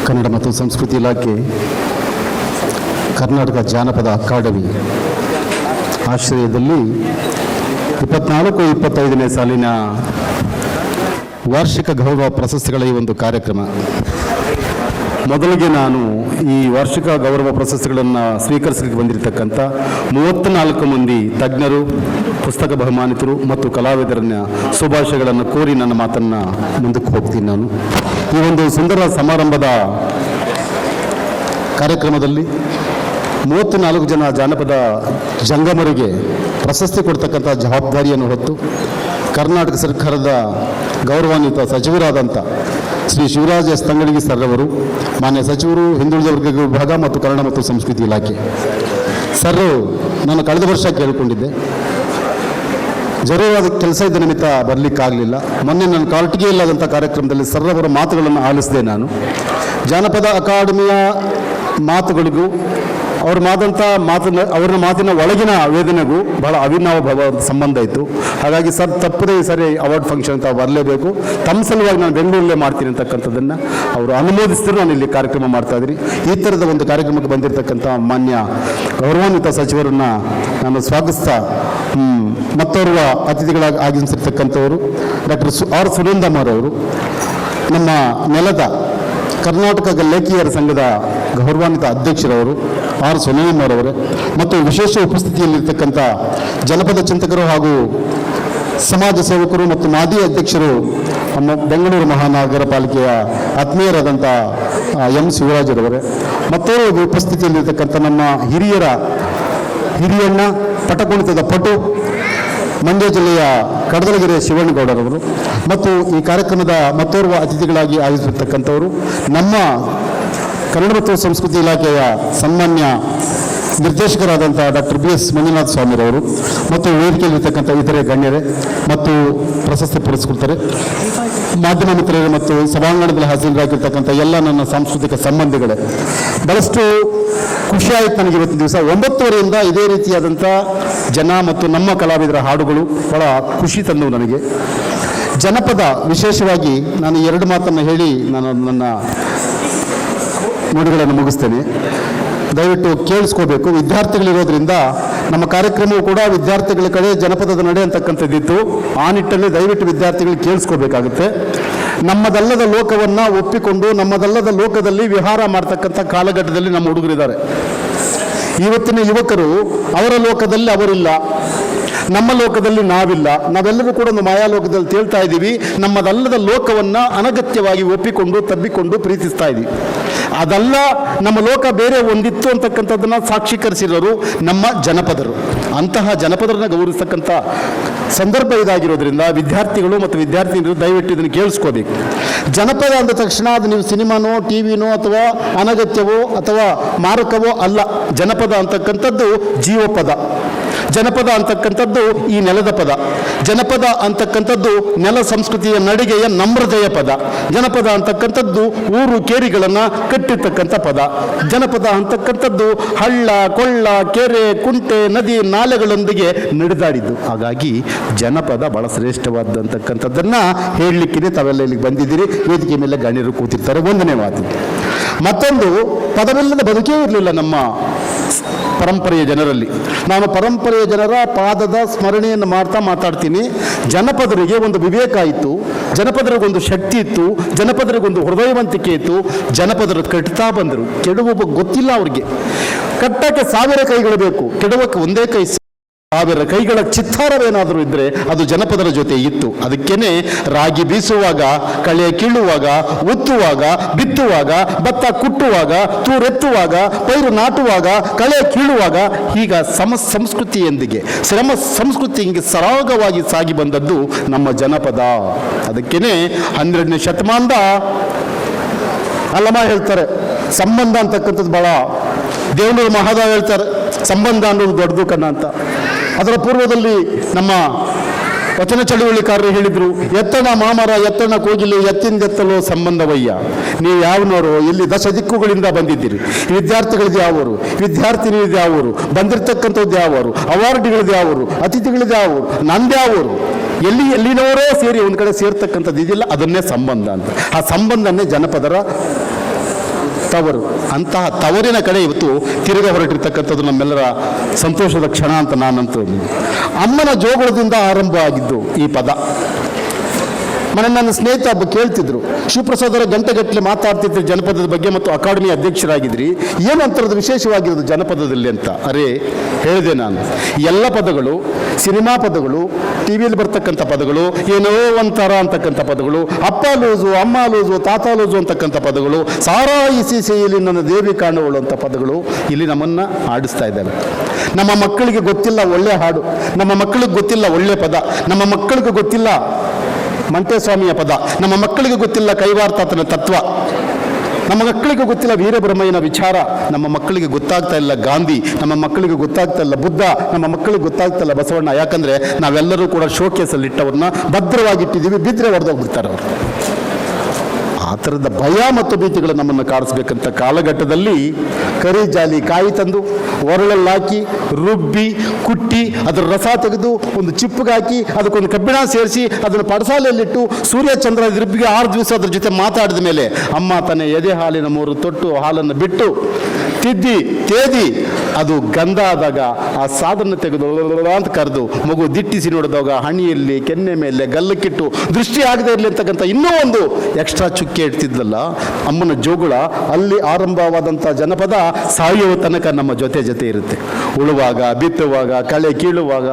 ಕನ್ನಡ ಮತ್ತು ಸಂಸ್ಕೃತಿ ಇಲಾಖೆ ಕರ್ನಾಟಕ ಜಾನಪದ ಅಕಾಡೆಮಿ ಆಶ್ರಯದಲ್ಲಿ 24-25ನೇ ಸಾಲಿನ ವಾರ್ಷಿಕ ಗೌರವ ಪ್ರಶಸ್ತಿಗಳ ಈ ಒಂದು ಕಾರ್ಯಕ್ರಮ. ಮೊದಲಿಗೆ ನಾನು ಈ ವಾರ್ಷಿಕ ಗೌರವ ಪ್ರಶಸ್ತಿಗಳನ್ನು ಸ್ವೀಕರಿಸಲಿಕ್ಕೆ ಬಂದಿರತಕ್ಕಂಥ 34 ಮಂದಿ ತಜ್ಞರು, ಪುಸ್ತಕ ಬಹುಮಾನಿತರು ಮತ್ತು ಕಲಾವಿದರನ್ನ ಶುಭಾಶಯಗಳನ್ನು ಕೋರಿ ನನ್ನ ಮಾತನ್ನು ಮುಂದಕ್ಕೆ ಹೋಗ್ತೀನಿ. ನಾನು ಈ ಒಂದು ಸುಂದರ ಸಮಾರಂಭದ ಕಾರ್ಯಕ್ರಮದಲ್ಲಿ 34 ಜನ ಜಾನಪದ ಜಂಗಮರಿಗೆ ಪ್ರಶಸ್ತಿ ಕೊಡ್ತಕ್ಕಂಥ ಜವಾಬ್ದಾರಿಯನ್ನು ಹೊತ್ತು ಕರ್ನಾಟಕ ಸರ್ಕಾರದ ಗೌರವಾನ್ವಿತ ಸಚಿವರಾದಂಥ ಶ್ರೀ ಶಿವರಾಜ್ ಎಸ್ ತಂಗಡಗಿ ಸರ್ ಅವರು, ಮಾನ್ಯ ಸಚಿವರು, ಹಿಂದುಳಿದ ವರ್ಗ ವಿಭಾಗ ಮತ್ತು ಕನ್ನಡ ಮತ್ತು ಸಂಸ್ಕೃತಿ ಇಲಾಖೆ ಸರ್, ನಾನು ಕಳೆದ ವರ್ಷ ಕೇಳಿಕೊಂಡಿದ್ದೆ, ಜರೂರಾದ ಕೆಲಸ ಇದ್ದ ನಿಮಿತ್ತ ಬರಲಿಕ್ಕಾಗಲಿಲ್ಲ. ಮೊನ್ನೆ ನಾನು ಕಾಲ್ಟಿಗೆ ಇಲ್ಲದಂಥ ಕಾರ್ಯಕ್ರಮದಲ್ಲಿ ಸರ್ ಅವರ ಮಾತುಗಳನ್ನು ಆಲಿಸಿದೆ. ನಾನು ಜಾನಪದ ಅಕಾಡೆಮಿಯ ಮಾತುಗಳಿಗೂ ಅವ್ರ ಅವರ ಮಾತಿನ ಒಳಗಿನ ವೇದನೆಗೂ ಬಹಳ ಅವಿನಾಭಾವ ಸಂಬಂಧ ಇತ್ತು. ಹಾಗಾಗಿ ಸರ್ ತಪ್ಪದೇ ಸರಿ ಅವಾರ್ಡ್ ಫಂಕ್ಷನ್ ಅಂತ ಬರಲೇಬೇಕು, ತಮ್ಮ ಸಲುವಾಗಿ ನಾನು ಬೆಂಗಳೂರಲ್ಲೇ ಮಾಡ್ತೀನಿ ಅಂತಕ್ಕಂಥದ್ದನ್ನು ಅವರು ಅನುಮೋದಿಸಿದ್ರು. ನಾನು ಇಲ್ಲಿ ಕಾರ್ಯಕ್ರಮ ಮಾಡ್ತಾ ಇದ್ದೀನಿ. ಈ ಥರದ ಒಂದು ಕಾರ್ಯಕ್ರಮಕ್ಕೆ ಬಂದಿರತಕ್ಕಂಥ ಮಾನ್ಯ ಗೌರವಾನ್ವಿತ ಸಚಿವರನ್ನು ನಾನು ಸ್ವಾಗತಿಸ್ತಾ, ಮತ್ತೋರ್ವ ಅತಿಥಿಗಳಾಗಿ ಆಗಮಿಸಿರ್ತಕ್ಕಂಥವರು ಡಾಕ್ಟರ್ ಆರ್ ಸುರೇಂದ್ರಮ್ಮರವರು, ನಮ್ಮ ನೆಲದ ಕರ್ನಾಟಕ ಲೇಖಿಯರ ಸಂಘದ ಗೌರವಾನ್ವಿತ ಅಧ್ಯಕ್ಷರವರು ಆರ್ ಸುನೀಲಮ್ಮರವರೇ, ಮತ್ತು ವಿಶೇಷ ಉಪಸ್ಥಿತಿಯಲ್ಲಿರ್ತಕ್ಕಂಥ ಜನಪದ ಚಿಂತಕರು ಹಾಗೂ ಸಮಾಜ ಸೇವಕರು ಮತ್ತು ಮಾಜಿ ಅಧ್ಯಕ್ಷರು ನಮ್ಮ ಬೆಂಗಳೂರು ಮಹಾನಗರ ಪಾಲಿಕೆಯ ಆತ್ಮೀಯರಾದಂಥ ಎಂ ಶಿವರಾಜರವರೇ, ಮತ್ತು ಉಪಸ್ಥಿತಿಯಲ್ಲಿರ್ತಕ್ಕಂಥ ನಮ್ಮ ಹಿರಿಯಣ್ಣ ಪಟಕುಣಿತದ ಪಟು ಮಂಡ್ಯ ಜಿಲ್ಲೆಯ ಕಡದಲಗೆರೆ ಶಿವಣ್ಣಗೌಡರವರು, ಮತ್ತು ಈ ಕಾರ್ಯಕ್ರಮದ ಮತ್ತೋರ್ವ ಅತಿಥಿಗಳಾಗಿ ಆಗಮಿಸಿರ್ತಕ್ಕಂಥವರು ನಮ್ಮ ಕನ್ನಡ ಮತ್ತು ಸಂಸ್ಕೃತಿ ಇಲಾಖೆಯ ಸನ್ಮಾನ್ಯ ನಿರ್ದೇಶಕರಾದಂಥ ಡಾಕ್ಟರ್ BS ಮಂಜುನಾಥ ಸ್ವಾಮಿರವರು, ಮತ್ತು ವೇದಿಕೆಯಲ್ಲಿರ್ತಕ್ಕಂಥ ಇತರೆ ಗಣ್ಯರೇ ಮತ್ತು ಪ್ರಶಸ್ತಿ ಪುರಸ್ಕೃತರೆ, ಮಾಧ್ಯಮ ಮಿತ್ರರೇ ಮತ್ತು ಸಭಾಂಗಣದಲ್ಲಿ ಹಾಜರಾಗಿರ್ತಕ್ಕಂಥ ಎಲ್ಲ ನನ್ನ ಸಾಂಸ್ಕೃತಿಕ ಸಂಬಂಧಿಗಳೇ, ಬಹಳಷ್ಟು ಖುಷಿಯಾಯಿತು ನನಗೆ ಇವತ್ತಿನ ದಿವಸ 9:30ರಿಂದ ಇದೇ ರೀತಿಯಾದಂಥ ಜನ ಮತ್ತು ನಮ್ಮ ಕಲಾವಿದರ ಹಾಡುಗಳು ಬಹಳ ಖುಷಿ ತಂದವು ನನಗೆ. ಜನಪದ ವಿಶೇಷವಾಗಿ ನಾನು 2 ಮಾತನ್ನು ಹೇಳಿ ನಾನು ನನ್ನ ನುಡಿಗಳನ್ನು ಮುಗಿಸ್ತೇನೆ. ದಯವಿಟ್ಟು ಕೇಳಿಸ್ಕೋಬೇಕು. ವಿದ್ಯಾರ್ಥಿಗಳಿರೋದ್ರಿಂದ ನಮ್ಮ ಕಾರ್ಯಕ್ರಮವು ಕೂಡ ವಿದ್ಯಾರ್ಥಿಗಳ ಕಡೆ ಜನಪದದ ನಡೆ ಅಂತಕ್ಕಂಥದ್ದಿತ್ತು. ಆ ನಿಟ್ಟಲ್ಲಿ ದಯವಿಟ್ಟು ವಿದ್ಯಾರ್ಥಿಗಳು ಕೇಳಿಸ್ಕೋಬೇಕಾಗುತ್ತೆ. ನಮ್ಮದಲ್ಲದ ಲೋಕವನ್ನು ಒಪ್ಪಿಕೊಂಡು ನಮ್ಮದಲ್ಲದ ಲೋಕದಲ್ಲಿ ವಿಹಾರ ಮಾಡ್ತಕ್ಕಂಥ ಕಾಲಘಟ್ಟದಲ್ಲಿ ನಮ್ಮ ಹುಡುಗರಿದ್ದಾರೆ. ಇವತ್ತಿನ ಯುವಕರು ಅವರ ಲೋಕದಲ್ಲಿ ಅವರಿಲ್ಲ, ನಮ್ಮ ಲೋಕದಲ್ಲಿ ನಾವಿಲ್ಲ. ನಾವೆಲ್ಲರೂ ಕೂಡ ಒಂದು ಮಾಯಾಲೋಕದಲ್ಲಿ ತೇಳ್ತಾ ಇದ್ದೀವಿ. ನಮ್ಮದಲ್ಲದ ಲೋಕವನ್ನು ಅನಗತ್ಯವಾಗಿ ಒಪ್ಪಿಕೊಂಡು ತಬ್ಬಿಕೊಂಡು ಪ್ರೀತಿಸ್ತಾ ಇದ್ದೀವಿ. ಅದಲ್ಲ, ನಮ್ಮ ಲೋಕ ಬೇರೆ ಒಂದಿತ್ತು ಅಂತಕ್ಕಂಥದ್ದನ್ನು ಸಾಕ್ಷೀಕರಿಸಿರೋರು ನಮ್ಮ ಜನಪದರು. ಅಂತಹ ಜನಪದರನ್ನ ಗೌರವಿಸ್ತಕ್ಕಂಥ ಸಂದರ್ಭ ಇದಾಗಿರೋದ್ರಿಂದ ವಿದ್ಯಾರ್ಥಿಗಳು ಮತ್ತು ವಿದ್ಯಾರ್ಥಿನಿಯರು ದಯವಿಟ್ಟು ಇದನ್ನು ಕೇಳಿಸ್ಕೋಬೇಕು. ಜನಪದ ಅಂದ ತಕ್ಷಣ ಅದು ನೀವು ಸಿನಿಮಾನೋ, ಟಿವಿನೋ ಅಥವಾ ಅನಗತ್ಯವೋ ಅಥವಾ ಮಾರಕವೋ ಅಲ್ಲ. ಜನಪದ ಅಂತಕ್ಕಂಥದ್ದು ಜೀವಪದ. ಜನಪದ ಅಂತಕ್ಕಂಥದ್ದು ಈ ನೆಲದ ಪದ. ಜನಪದ ಅಂತಕ್ಕಂಥದ್ದು ನೆಲ ಸಂಸ್ಕೃತಿಯ ನಡಿಗೆಯ ನಮ್ರತೆಯ ಪದ. ಜನಪದ ಅಂತಕ್ಕಂಥದ್ದು ಊರು ಕೇರಿಗಳನ್ನು ಕಟ್ಟಿರ್ತಕ್ಕಂಥ ಪದ. ಜನಪದ ಅಂತಕ್ಕಂಥದ್ದು ಹಳ್ಳ ಕೊಳ್ಳ ಕೆರೆ ಕುಂಟೆ ನದಿ ನಾಲೆಗಳೊಂದಿಗೆ ನಡೆದಾಡಿದ್ದು. ಹಾಗಾಗಿ ಜನಪದ ಬಹಳ ಶ್ರೇಷ್ಠವಾದಂತಕ್ಕಂಥದ್ದನ್ನು ಹೇಳಲಿಕ್ಕೆ ತಾವೆಲ್ಲ ಇಲ್ಲಿಗೆ ಬಂದಿದ್ದೀರಿ. ವೇದಿಕೆ ಮೇಲೆ ಗಣ್ಯರು ಕೂತಿರ್ತಾರೆ. 1ನೇ ಮಾತು. ಮತ್ತೊಂದು, ಪದವಿಲ್ಲದ ಬದುಕೇ ಇರಲಿಲ್ಲ ನಮ್ಮ ಪರಂಪರೆಯ ಜನರಲ್ಲಿ. ನಾನು ಪರಂಪರೆಯ ಜನರ ಪಾದದ ಸ್ಮರಣೆಯನ್ನು ಮಾತಾಡ್ತೀನಿ. ಜನಪದರಿಗೆ ಒಂದು ವಿವೇಕ ಇತ್ತು, ಜನಪದರಿಗೊಂದು ಶಕ್ತಿ ಇತ್ತು, ಜನಪದರಿಗೊಂದು ಹೃದಯವಂತಿಕೆ ಇತ್ತು. ಜನಪದರು ಕಟ್ತಾ ಬಂದರು. ಕೆಡುವ ಗೊತ್ತಿಲ್ಲ ಅವ್ರಿಗೆ. ಕಟ್ಟಕ್ಕೆ 1000 ಕೈಗಳು ಬೇಕು, ಕೆಡುವಕ್ಕೆ ಒಂದೇ ಕೈ. 1000 ಕೈಗಳ ಚಿತ್ತಾರವೇನಾದರೂ ಇದ್ದರೆ ಅದು ಜನಪದರ ಜೊತೆ ಇತ್ತು. ಅದಕ್ಕೇನೆ ರಾಗಿ ಬೀಸುವಾಗ, ಕಳೆ ಕೀಳುವಾಗ, ಉತ್ತುವಾಗ, ಬಿತ್ತುವಾಗ, ಭತ್ತ ಕುಟ್ಟುವಾಗ, ತೂರೆತ್ತುವಾಗ, ಪೈರು ನಾಟುವಾಗ, ಕಳೆ ಕೀಳುವಾಗ, ಹೀಗ ಸಂಸ್ಕೃತಿಯೊಂದಿಗೆ ಶ್ರಮ ಸಂಸ್ಕೃತಿ ಹಿಂಗೆ ಸರಾಗವಾಗಿ ಸಾಗಿ ಬಂದದ್ದು ನಮ್ಮ ಜನಪದ. ಅದಕ್ಕೇನೆ 12ನೇ ಶತಮಾನದ ಅಲ್ಲಮ್ಮ ಹೇಳ್ತಾರೆ, ಸಂಬಂಧ ಅಂತಕ್ಕಂಥದ್ದು ಬಹಳ ದೇವನೂರು ಮಹಾದೇವ ಹೇಳ್ತಾರೆ, ಸಂಬಂಧ ಅನ್ನೋದು ದೊಡ್ಡದು ಕಣ್ಣ ಅಂತ. ಅದರ ಪೂರ್ವದಲ್ಲಿ ನಮ್ಮ ವಚನ ಚಳುವಳಿಕಾರರು ಹೇಳಿದರು, ಎತ್ತನ ಮಾಮರ ಎತ್ತನ ಕೋಗಿಲು ಎತ್ತಿಂದೆತ್ತಲು ಸಂಬಂಧವಯ್ಯ. ನೀವು ಯಾವನವರು, ಇಲ್ಲಿ 10 ದಿಕ್ಕುಗಳಿಂದ ಬಂದಿದ್ದೀರಿ. ವಿದ್ಯಾರ್ಥಿಗಳಿದ್ದು ಯಾವರು, ವಿದ್ಯಾರ್ಥಿನಿದ್ದು ಯಾವರು, ಬಂದಿರತಕ್ಕಂಥದ್ದು ಯಾವರು, ಅವಾರ್ಡ್ಗಳಿದ್ದು ಯಾವರು, ಅತಿಥಿಗಳಿದ್ದು ಯಾವರು, ನಂದ್ಯಾವರು, ಎಲ್ಲಿನವರೋ ಸೇರಿ ಒಂದು ಕಡೆ ಸೇರ್ತಕ್ಕಂಥದ್ದು ಇದಿಲ್ಲ. ಅದನ್ನೇ ಸಂಬಂಧ ಅಂತ. ಆ ಸಂಬಂಧನೇ ಜನಪದರ ತವರು. ಅಂತಹ ತವರಿನ ಕಡೆ ಇವತ್ತು ತಿರುಗ ಹೊರಟಿರ್ತಕ್ಕಂಥದ್ದು ನಮ್ಮೆಲ್ಲರ ಸಂತೋಷದ ಕ್ಷಣ ಅಂತ ನಾನಂತೂ. ಅಮ್ಮನ ಜೋಗುಳದಿಂದ ಆರಂಭ ಆಗಿದ್ದು ಈ ಪದ. ನನ್ನ ಸ್ನೇಹಿತ ಒಬ್ಬ ಕೇಳ್ತಿದ್ರು, ಶಿವಪ್ರಸಾದ್ ಅವರ ಗಂಟೆಗಟ್ಟಲೆ ಮಾತಾಡ್ತಿದ್ರು ಜನಪದದ ಬಗ್ಗೆ ಮತ್ತು ಅಕಾಡೆಮಿ ಅಧ್ಯಕ್ಷರಾಗಿದ್ರಿ, ಏನು ಅಂತರದ ವಿಶೇಷವಾಗಿರೋದು ಜನಪದದಲ್ಲಿ ಅಂತ. ಅರೇ ಹೇಳಿದೆ ನಾನು, ಎಲ್ಲ ಪದಗಳು, ಸಿನಿಮಾ ಪದಗಳು, ಟಿ ವಿಯಲ್ಲಿ ಬರ್ತಕ್ಕಂಥ ಪದಗಳು, ಏನೋ ಒಂಥರ ಅಂತಕ್ಕಂಥ ಪದಗಳು, ಅಪ್ಪ ಲೂಸು, ಅಮ್ಮ ಲೂಸು, ತಾತ ಲೂಸು ಅಂತಕ್ಕಂಥ ಪದಗಳು, ಸಾರಾಯಿಸಿ ಇಲ್ಲಿ ನನ್ನ ದೇವಿ ಕಾಣುವಳು ಅಂತ ಪದಗಳು ಇಲ್ಲಿ ನಮ್ಮನ್ನು ಆಡಿಸ್ತಾ ಇದ್ದಾವೆ. ನಮ್ಮ ಮಕ್ಕಳಿಗೆ ಗೊತ್ತಿಲ್ಲ ಒಳ್ಳೆ ಹಾಡು, ನಮ್ಮ ಮಕ್ಕಳಿಗೆ ಗೊತ್ತಿಲ್ಲ ಒಳ್ಳೆ ಪದ, ನಮ್ಮ ಮಕ್ಕಳಿಗೆ ಗೊತ್ತಿಲ್ಲ ಮಂಟೇಸ್ವಾಮಿಯ ಪದ, ನಮ್ಮ ಮಕ್ಕಳಿಗೆ ಗೊತ್ತಿಲ್ಲ ಕೈವಾರ್ತಾತನ ತತ್ವ, ನಮ್ಮ ಮಕ್ಕಳಿಗೆ ಗೊತ್ತಿಲ್ಲ ವೀರಬ್ರಹ್ಮಯ್ಯನ ವಿಚಾರ, ನಮ್ಮ ಮಕ್ಕಳಿಗೆ ಗೊತ್ತಾಗ್ತಾ ಇಲ್ಲ ಗಾಂಧಿ, ನಮ್ಮ ಮಕ್ಕಳಿಗೆ ಗೊತ್ತಾಗ್ತಾ ಇಲ್ಲ ಬುದ್ಧ, ನಮ್ಮ ಮಕ್ಕಳಿಗೆ ಗೊತ್ತಾಗ್ತಾ ಇಲ್ಲ ಬಸವಣ್ಣ. ಯಾಕಂದರೆ ನಾವೆಲ್ಲರೂ ಕೂಡ ಶೋಕೇಸಲ್ಲಿ ಇಟ್ಟವ್ರನ್ನ ಭದ್ರವಾಗಿಟ್ಟಿದ್ದೀವಿ, ಬಿದ್ದರೆ ಹೊಡೆದೋಗ್ಬಿಡ್ತಾರೆ ಅವರು. ಆ ಥರದ ಭಯ ಮತ್ತು ಭೀತಿಗಳು ನಮ್ಮನ್ನು ಕಾಡಿಸ್ಬೇಕಂತ ಕಾಲಘಟ್ಟದಲ್ಲಿ ಕರಿ ಜಾಲಿ ಕಾಯಿ ತಂದು ಒರಳಲ್ಲಿ ಹಾಕಿ ರುಬ್ಬಿ ಕುಟ್ಟಿ ಅದರ ರಸ ತೆಗೆದು ಒಂದು ಚಿಪ್ಪಗೆ ಹಾಕಿ ಅದಕ್ಕೊಂದು ಕಬ್ಬಿಣ ಸೇರಿಸಿ ಅದನ್ನು ಪಡಸಾಲೆಯಲ್ಲಿಟ್ಟು ಸೂರ್ಯ ಚಂದ್ರ ರುಬ್ಬಿಗೆ 6 ದಿವಸ ಅದ್ರ ಜೊತೆ ಮಾತಾಡಿದ ಮೇಲೆ ಅಮ್ಮ ತನ್ನ ಎದೆ ಹಾಲಿನ 3 ತೊಟ್ಟು ಹಾಲನ್ನು ಬಿಟ್ಟು ತಿದ್ದಿ ತೇದಿ ಅದು ಗಂಧ ಆದಾಗ ಆ ಸಾದನ್ನು ತೆಗೆದು ಅಂತ ಕರೆದು ಮಗು ದಿಟ್ಟಿಸಿ ನೋಡಿದಾಗ ಹಣಿಯಲ್ಲಿ ಕೆನ್ನೆ ಮೇಲೆ ಗಲ್ಲಕ್ಕಿಟ್ಟು ದೃಷ್ಟಿ ಆಗದೆ ಇರಲಿ ಅಂತಕ್ಕಂಥ ಇನ್ನೂ ಒಂದು ಎಕ್ಸ್ಟ್ರಾ ಚುಕ್ಕೆ ಇಡ್ತಿದ್ಲಲ್ಲ ಅಮ್ಮನ ಜೋಗುಳ. ಅಲ್ಲಿ ಆರಂಭವಾದಂಥ ಜನಪದ ಸಾಯುವ ತನಕ ನಮ್ಮ ಜೊತೆ ಇರುತ್ತೆ. ಉಳುವಾಗ, ಬಿತ್ತುವಾಗ, ಕಳೆ ಕೀಳುವಾಗ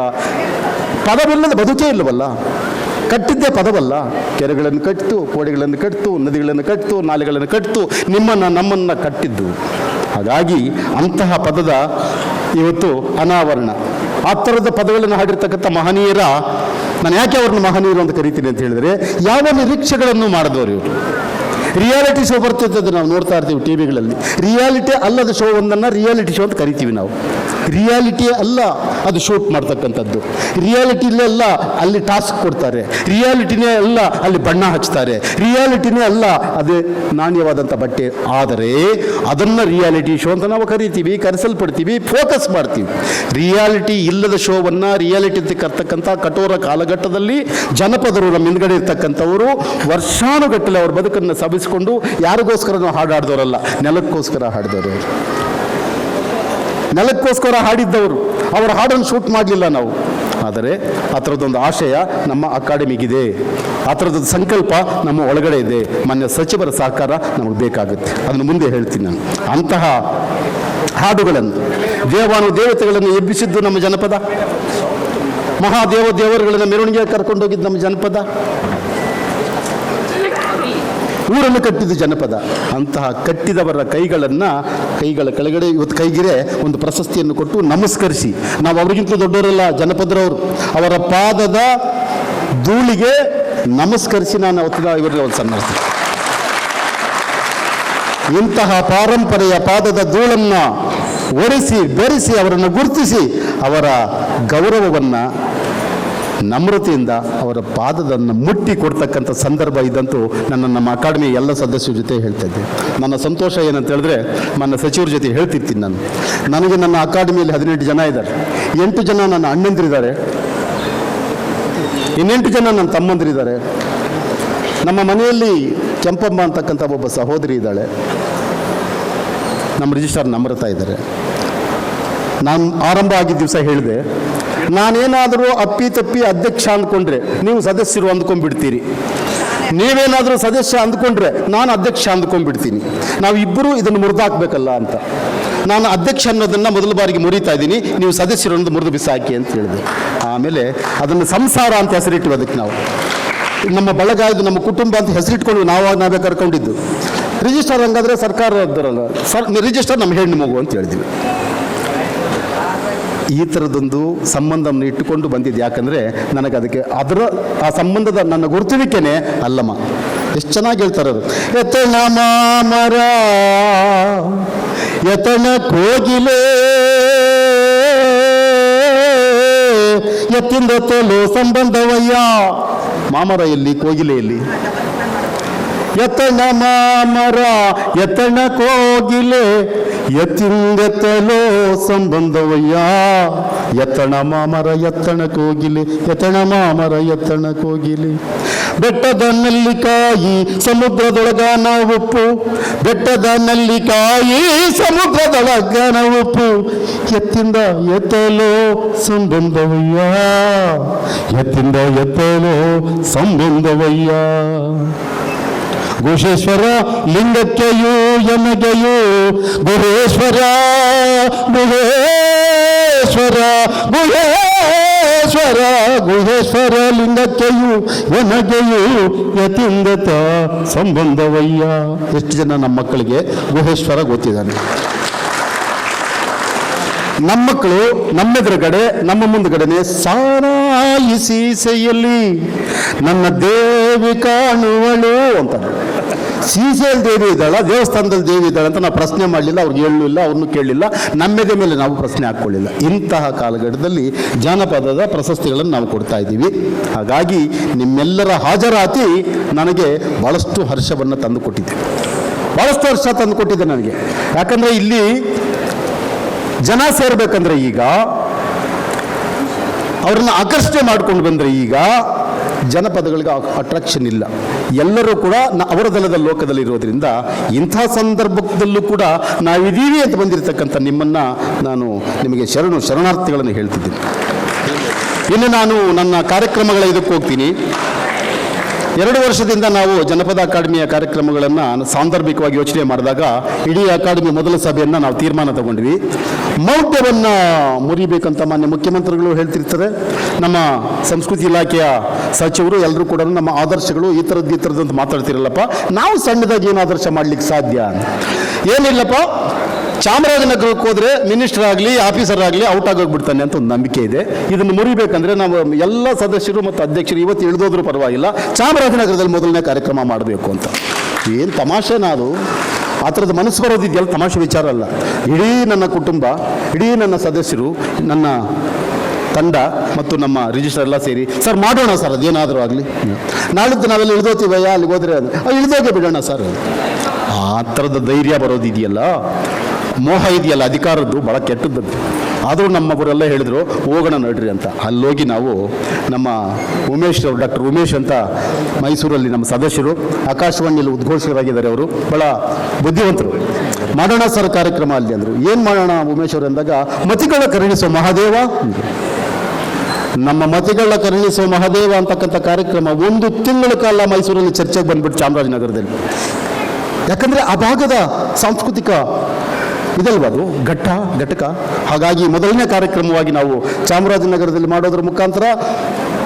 ಪದವಿಲ್ಲದ ಬದುಕೇ ಇಲ್ಲವಲ್ಲ. ಕಟ್ಟಿದ್ದೇ ಪದವಲ್ಲ. ಕೆರೆಗಳನ್ನು ಕಟ್ಟಿತು, ಕೋಡಿಗಳನ್ನು ಕಟ್ಟಿತು, ನದಿಗಳನ್ನು ಕಟ್ಟಿತು, ನಾಲೆಗಳನ್ನು ಕಟ್ಟಿತು, ನಮ್ಮನ್ನು ಕಟ್ಟಿದ್ದು. ಹಾಗಾಗಿ ಅಂತಹ ಪದದ ಇವತ್ತು ಅನಾವರಣ. ಆ ಥರದ ಪದಗಳನ್ನು ಹಾಡಿರ್ತಕ್ಕಂಥ ಮಹನೀಯರ, ನಾನು ಯಾಕೆ ಅವ್ರನ್ನ ಮಹನೀಯರು ಅಂತ ಕರಿತೀನಿ ಅಂತ ಹೇಳಿದರೆ, ಯಾವ ನಿರೀಕ್ಷೆಗಳನ್ನು ಮಾಡಿದವರು ಇವರು. ರಿಯಾಲಿಟಿ ಶೋ ಬರ್ತಿರ್ತದೆ, ನಾವು ನೋಡ್ತಾ ಇರ್ತೀವಿ ಟಿ ವಿಗಳಲ್ಲಿ. ರಿಯಾಲಿಟಿ ಅಲ್ಲದ ಶೋ ಒಂದನ್ನು ರಿಯಾಲಿಟಿ ಶೋ ಅಂತ ಕರಿತೀವಿ ನಾವು. ರಿಯಾಲಿಟಿಯೇ ಅಲ್ಲ ಅದು ಶೂಟ್ ಮಾಡ್ತಕ್ಕಂಥದ್ದು. ರಿಯಾಲಿಟಿನೇ ಅಲ್ಲ ಅಲ್ಲಿ ಟಾಸ್ಕ್ ಕೊಡ್ತಾರೆ. ರಿಯಾಲಿಟಿನೇ ಅಲ್ಲ ಅಲ್ಲಿ ಬಣ್ಣ ಹಚ್ತಾರೆ. ರಿಯಾಲಿಟಿನೇ ಅಲ್ಲ ಅದೇ ನಾಣ್ಯವಾದಂಥ ಬಟ್ಟೆ. ಆದರೆ ಅದನ್ನು ರಿಯಾಲಿಟಿ ಶೋ ಅಂತ ನಾವು ಕರಿತೀವಿ, ಕರೆಸಲ್ಪಡ್ತೀವಿ, ಫೋಕಸ್ ಮಾಡ್ತೀವಿ. ರಿಯಾಲಿಟಿ ಇಲ್ಲದ ಶೋವನ್ನು ರಿಯಾಲಿಟಿ ಅಂತ ಕರ್ತಕ್ಕಂಥ ಕಠೋರ ಕಾಲಘಟ್ಟದಲ್ಲಿ ಜನಪದರು ನಮ್ಮ ಹಿಂದ್ಗಡೆ ಇರ್ತಕ್ಕಂಥವರು ವರ್ಷಾನುಗಟ್ಟಲೆ ಅವ್ರ ಬದುಕನ್ನು ಸವಿಸಿಕೊಂಡು ಯಾರಿಗೋಸ್ಕರ ಹಾಡಾಡ್ದವರಲ್ಲ, ನೆಲಕ್ಕೋಸ್ಕರ ಹಾಡಿದವರು, ನೆಲಕ್ಕೋಸ್ಕರ ಹಾಡಿದ್ದವರು. ಅವರ ಹಾಡನ್ನು ಶೂಟ್ ಮಾಡಲಿಲ್ಲ ನಾವು. ಆದರೆ ಆ ಥರದ್ದೊಂದು ಆಶಯ ನಮ್ಮ ಅಕಾಡೆಮಿಗಿದೆ, ಆ ಥರದ್ದೊಂದು ಸಂಕಲ್ಪ ನಮ್ಮ ಒಳಗಡೆ ಇದೆ. ಮಾನ್ಯ ಸಚಿವರ ಸಹಕಾರ ನಮಗೆ ಬೇಕಾಗುತ್ತೆ. ಅದನ್ನು ಮುಂದೆ ಹೇಳ್ತೀನಿ ನಾನು. ಅಂತಹ ಹಾಡುಗಳನ್ನು, ದೇವತೆಗಳನ್ನು ಎಬ್ಬಿಸಿದ್ದು ನಮ್ಮ ಜನಪದ. ದೇವರುಗಳನ್ನು ಮೆರವಣಿಗೆ ಕರ್ಕೊಂಡೋಗಿದ್ದು ನಮ್ಮ ಜನಪದ. ಊರನ್ನು ಕಟ್ಟಿದ್ದು ಜನಪದ. ಅಂತಹ ಕಟ್ಟಿದವರ ಕೈಗಳ ಕೆಳಗಡೆ ಇವತ್ತು ಕೈಗಿರೆ ಒಂದು ಪ್ರಶಸ್ತಿಯನ್ನು ಕೊಟ್ಟು ನಮಸ್ಕರಿಸಿ, ನಾವು ಅವ್ರಿಗಿಂತ ದೊಡ್ಡವರಲ್ಲ ಜನಪದರವರು, ಅವರ ಪಾದದ ಧೂಳಿಗೆ ನಮಸ್ಕರಿಸಿ ನಾನು ಅವತ್ತಿನ ಇವರಿಗೆ ಒಂದು ಸನ್ಮಾನಿಸ್ತೀನಿ. ಇಂತಹ ಪಾರಂಪರೆಯ ಪಾದದ ಧೂಳನ್ನು ಒರೆಸಿ ಬೆರೆಸಿ ಅವರನ್ನು ಗುರುತಿಸಿ ಅವರ ಗೌರವವನ್ನು ನಮ್ರತೆಯಿಂದ ಅವರ ಪಾದದನ್ನು ಮುಟ್ಟಿ ಕೊಡ್ತಕ್ಕಂಥ ಸಂದರ್ಭ ಇದ್ದಂತೂ ನಮ್ಮ ಅಕಾಡೆಮಿ ಎಲ್ಲ ಸದಸ್ಯರ ಜೊತೆ ಹೇಳ್ತಾ ಇದ್ದೆ. ನನ್ನ ಸಂತೋಷ ಏನಂತ ಹೇಳಿದ್ರೆ, ನನ್ನ ಸಚಿವರ ಜೊತೆ ಹೇಳ್ತಿರ್ತೀನಿ ನಾನು. ನನಗೆ ನನ್ನ ಅಕಾಡೆಮಿಯಲ್ಲಿ 18 ಜನ ಇದ್ದಾರೆ. 8 ಜನ ನನ್ನ ಅಣ್ಣಂದಿರಿದ್ದಾರೆ, 8 ಜನ ನನ್ನ ತಮ್ಮಂದಿರಿದ್ದಾರೆ. ನಮ್ಮ ಮನೆಯಲ್ಲಿ ಕೆಂಪಮ್ಮ ಅಂತಕ್ಕಂಥ ಒಬ್ಬ ಸಹೋದರಿ ಇದ್ದಾಳೆ. ನಮ್ಮ ರಿಜಿಸ್ಟ್ರಾರ್ ನಮ್ರತಾ ಇದ್ದಾರೆ. ನಾನು ಆರಂಭ ಆಗಿದ್ದ ದಿವಸ ಹೇಳಿದೆ, ನಾನೇನಾದರೂ ಅಪ್ಪಿ ಅಧ್ಯಕ್ಷ ಅಂದ್ಕೊಂಡ್ರೆ ನೀವು ಸದಸ್ಯರು ಅಂದ್ಕೊಂಡ್ಬಿಡ್ತೀರಿ, ನೀವೇನಾದರೂ ಸದಸ್ಯ ಅಂದ್ಕೊಂಡ್ರೆ ನಾನು ಅಧ್ಯಕ್ಷ ಅಂದ್ಕೊಂಡ್ಬಿಡ್ತೀನಿ. ನಾವಿಬ್ಬರೂ ಇದನ್ನು ಮುರಿದಾಕಬೇಕಲ್ಲ ಅಂತ ನಾನು ಅಧ್ಯಕ್ಷ ಅನ್ನೋದನ್ನು ಮೊದಲ ಬಾರಿಗೆ ಮುರಿತಾ ಇದ್ದೀನಿ, ನೀವು ಸದಸ್ಯರು ಅನ್ನೋದು ಮುರಿದು ಬಿಸಾಕಿ ಅಂತ ಹೇಳಿದೆ. ಆಮೇಲೆ ಅದನ್ನು ಸಂಸಾರ ಅಂತ ಹೆಸರಿಟ್ಟು ಅದಕ್ಕೆ ನಾವು ನಮ್ಮ ಬಳಗ ಇದು ನಮ್ಮ ಕುಟುಂಬ ಅಂತ ಹೆಸರಿಟ್ಕೊಂಡು ನಾವೇ ಕರ್ಕೊಂಡಿದ್ದು. ರಿಜಿಸ್ಟರ್ ಹಂಗಾದ್ರೆ ಸರ್ಕಾರದವರಲ್ಲ, ರಿಜಿಸ್ಟರ್ ನಮ್ಮ ಹೆಣ್ಣು ಮಗು ಅಂತ ಹೇಳಿದ್ವಿ. ಈ ಥರದೊಂದು ಸಂಬಂಧವನ್ನು ಇಟ್ಟುಕೊಂಡು ಬಂದಿದ್ದು. ಯಾಕಂದರೆ ನನಗೆ ಅದಕ್ಕೆ ಆ ಸಂಬಂಧದ ನನ್ನ ಗುರುತಿವಿಕೆನೇ ಅಲ್ಲಮ್ಮ. ಎಷ್ಟು ಚೆನ್ನಾಗಿ ಹೇಳ್ತಾರೆ ಅವರು. ಎತ್ತಣ ಮಾಮರ ಎತ್ತಣ ಕೋಗಿಲೆ ಎತ್ತಿಂದ ತೋಲು ಸಂಬಂಧವಯ್ಯ. ಮಾಮರ ಎಲ್ಲಿ, ಕೋಗಿಲೆಯಲ್ಲಿ. ಎತ್ತಣ ಮಾಮರ ಎತ್ತಣ ಕೋಗಿಲೆ ಎತ್ತಿಂದೆತ್ತಲೋ ಸಂಬಂಧವಯ್ಯ. ಎತ್ತಣ ಮಾಮರ ಎತ್ತಣ ಕೋಗಿಲೆ ಎತ್ತಣ ಮಾಮರ ಎತ್ತಣ ಕೋಗಿಲೆ. ಬೆಟ್ಟದ ನೆಲ್ಲಿಕಾಯಿ ಸಮುದ್ರದೊಳಗನ ಉಪ್ಪು, ಬೆಟ್ಟದ ನೆಲ್ಲಿಕಾಯಿ ಸಮುದ್ರದೊಳಗನ ಉಪ್ಪು, ಎತ್ತಿಂದ ಎತ್ತಲೋ ಸಂಬಂಧವಯ್ಯ, ಎತ್ತಿಂದ ಎತ್ತಲೋ ಸಂಬಂಧವಯ್ಯ. ಗುಹೇಶ್ವರ ಲಿಂಗಕ್ಕೆಯೂ ಎನಗೆಯೂ ಗುಹೇಶ್ವರ ಗುಹೇಶ್ವರ ಗುಹೇಶ್ವರ ಗುಹೇಶ್ವರ ಲಿಂಗಕ್ಕೆಯೂ ಎನಗೆಯೂ ಯತಿಂದತ ಸಂಬಂಧವಯ್ಯ. ಎಷ್ಟು ಜನ ನಮ್ಮ ಮಕ್ಕಳಿಗೆ ಗುಹೇಶ್ವರ ಗೊತ್ತಿದ್ದಾನೆ? ನಮ್ಮ ಮಕ್ಕಳು ನಮ್ಮೆದುರುಗಡೆ ನಮ್ಮ ಮುಂದುಗಡೆನೆ ಸಾರಾಯಿ ಸೀಸೆಯಲ್ಲಿ ನನ್ನ ದೇವಿ ಕಾಣುವಳು ಅಂತ. ಸೀಸೆಯಲ್ಲಿ ದೇವಿ ಇದ್ದಾಳ, ದೇವಸ್ಥಾನದಲ್ಲಿ ದೇವಿ ಇದ್ದಾಳೆ ಅಂತ ನಾವು ಪ್ರಶ್ನೆ ಮಾಡಲಿಲ್ಲ, ಅವ್ರಿಗೆ ಹೇಳಲಿಲ್ಲ, ಅವ್ರನ್ನೂ ಕೇಳಲಿಲ್ಲ, ನಮ್ಮೆದೆ ಮೇಲೆ ನಾವು ಪ್ರಶ್ನೆ ಹಾಕ್ಕೊಳ್ಳಿಲ್ಲ. ಇಂತಹ ಕಾಲಘಟ್ಟದಲ್ಲಿ ಜಾನಪದದ ಪ್ರಶಸ್ತಿಗಳನ್ನು ನಾವು ಕೊಡ್ತಾ ಇದ್ದೀವಿ. ಹಾಗಾಗಿ ನಿಮ್ಮೆಲ್ಲರ ಹಾಜರಾತಿ ನನಗೆ ಭಾಳಷ್ಟು ಹರ್ಷವನ್ನು ತಂದು ಕೊಟ್ಟಿದೆ, ಭಾಳಷ್ಟು ಹರ್ಷ ತಂದು ಕೊಟ್ಟಿದೆ ನನಗೆ. ಯಾಕಂದರೆ ಇಲ್ಲಿ ಜನ ಸೇರಬೇಕಂದ್ರೆ ಈಗ ಅವ್ರನ್ನ ಆಕರ್ಷಣೆ ಮಾಡ್ಕೊಂಡು ಬಂದರೆ ಈಗ ಜನಪದಗಳಿಗೆ ಅಟ್ರಾಕ್ಷನ್ ಇಲ್ಲ. ಎಲ್ಲರೂ ಕೂಡ ಅವರದಲ್ಲದ ಲೋಕದಲ್ಲಿ ಇರೋದ್ರಿಂದ ಇಂಥ ಸಂದರ್ಭದಲ್ಲೂ ಕೂಡ ನಾವಿದ್ದೀವಿ ಅಂತ ಬಂದಿರತಕ್ಕಂಥ ನಿಮ್ಮನ್ನು ನಾನು ನಿಮಗೆ ಶರಣಾರ್ಥಿಗಳನ್ನು ಹೇಳ್ತಿದ್ದೀನಿ. ಇನ್ನು ನಾನು ನನ್ನ ಕಾರ್ಯಕ್ರಮಗಳ ಇದಕ್ಕೆ ಹೋಗ್ತೀನಿ. 2 ವರ್ಷದಿಂದ ನಾವು ಜನಪದ ಅಕಾಡೆಮಿಯ ಕಾರ್ಯಕ್ರಮಗಳನ್ನು ಸಾಂದರ್ಭಿಕವಾಗಿ ಯೋಚನೆ ಮಾಡಿದಾಗ ಇಡೀ ಅಕಾಡೆಮಿ ಮೊದಲ ಸಭೆಯನ್ನು ನಾವು ತೀರ್ಮಾನ ತಗೊಂಡ್ವಿ. ಮೌಢ್ಯವನ್ನು ಮುರಿಬೇಕಂತ ಮಾನ್ಯ ಮುಖ್ಯಮಂತ್ರಿಗಳು ಹೇಳ್ತಿರ್ತಾರೆ, ನಮ್ಮ ಸಂಸ್ಕೃತಿ ಇಲಾಖೆಯ ಸಚಿವರು ಎಲ್ಲರೂ ಕೂಡ ನಮ್ಮ ಆದರ್ಶಗಳು ಈ ಥರದ್ದು ಅಂತ ಮಾತಾಡ್ತಿರಲ್ಲಪ್ಪ, ನಾವು ಸಣ್ಣದಾಗಿ ಏನು ಆದರ್ಶ ಮಾಡಲಿಕ್ಕೆ ಸಾಧ್ಯ? ಏನಿಲ್ಲಪ್ಪ, ಚಾಮರಾಜನಗರಕ್ಕೆ ಹೋದರೆ ಮಿನಿಸ್ಟರ್ ಆಗಲಿ ಆಫೀಸರ್ ಆಗಲಿ ಔಟ್ ಆಗೋಗ್ಬಿಡ್ತಾನೆ ಅಂತ ಒಂದು ನಂಬಿಕೆ ಇದೆ. ಇದನ್ನು ಮುರಿಬೇಕಂದ್ರೆ ನಾವು ಎಲ್ಲ ಸದಸ್ಯರು ಮತ್ತು ಅಧ್ಯಕ್ಷರು ಇವತ್ತು ಇಳಿದೋದ್ರೂ ಪರವಾಗಿಲ್ಲ, ಚಾಮರಾಜನಗರದಲ್ಲಿ ಮೊದಲನೇ ಕಾರ್ಯಕ್ರಮ ಮಾಡಬೇಕು ಅಂತ. ಏನು ತಮಾಷೆನಾ ಅದು? ಆ ಥರದ ಮನಸ್ಸು ಬರೋದಿದೆಯಲ್ಲ, ತಮಾಷೆ ವಿಚಾರ ಅಲ್ಲ. ಇಡೀ ನನ್ನ ಕುಟುಂಬ, ಇಡೀ ನನ್ನ ಸದಸ್ಯರು, ನನ್ನ ತಂಡ ಮತ್ತು ನಮ್ಮ ರಿಜಿಸ್ಟರ್ ಎಲ್ಲ ಸೇರಿ ಸರ್ ಮಾಡೋಣ ಸರ್, ಅದೇನಾದರೂ ಆಗಲಿ, ನಾಳಿದ್ದು ನಾವೆಲ್ಲ ಇಳಿದೋತೀವಯ್ಯ, ಅಲ್ಲಿಗೆ ಹೋದರೆ ಇಳಿದೋಗೆ ಬಿಡೋಣ ಸರ್. ಆ ಥರದ ಧೈರ್ಯ ಬರೋದಿದೆಯಲ್ಲ, ಮೋಹ ಇದೆಯಲ್ಲ ಅಧಿಕಾರದ್ದು, ಭಾಳ ಕೆಟ್ಟದ್ದು. ಆದರೂ ನಮ್ಮವರೆಲ್ಲ ಹೇಳಿದ್ರು ಹೋಗೋಣ ನಡ್ರಿ ಅಂತ. ಅಲ್ಲೋಗಿ ನಾವು ನಮ್ಮ ಉಮೇಶ್ ಅವರು, ಡಾಕ್ಟರ್ ಉಮೇಶ್ ಅಂತ ಮೈಸೂರಲ್ಲಿ ನಮ್ಮ ಸದಸ್ಯರು, ಆಕಾಶವಾಣಿಯಲ್ಲಿ ಉದ್ಘೋಷಕರಾಗಿದ್ದಾರೆ, ಅವರು ಭಾಳ ಬುದ್ಧಿವಂತರು. ಮಾಡೋಣ ಸರ್ ಕಾರ್ಯಕ್ರಮ ಅಲ್ಲಿ ಅಂದರು. ಏನು ಮಾಡೋಣ ಉಮೇಶ್ ಅವರು ಅಂದಾಗ, ಮತಿಗಳ ಕರುಣಿಸೋ ಮಹಾದೇವ, ನಮ್ಮ ಮತಿಗಳ ಕರುಣಿಸೋ ಮಹಾದೇವ ಅಂತಕ್ಕಂಥ ಕಾರ್ಯಕ್ರಮ 1 ತಿಂಗಳ ಕಾಲ ಮೈಸೂರಲ್ಲಿ ಚರ್ಚೆಗೆ ಬಂದ್ಬಿಟ್ಟು ಚಾಮರಾಜನಗರದಲ್ಲಿ. ಯಾಕಂದರೆ ಆ ಭಾಗದ ಸಾಂಸ್ಕೃತಿಕ ಇದಲ್ವ ಅದು ಘಟಕ. ಹಾಗಾಗಿ ಮೊದಲನೇ ಕಾರ್ಯಕ್ರಮವಾಗಿ ನಾವು ಚಾಮರಾಜನಗರದಲ್ಲಿ ಮಾಡೋದ್ರ ಮುಖಾಂತರ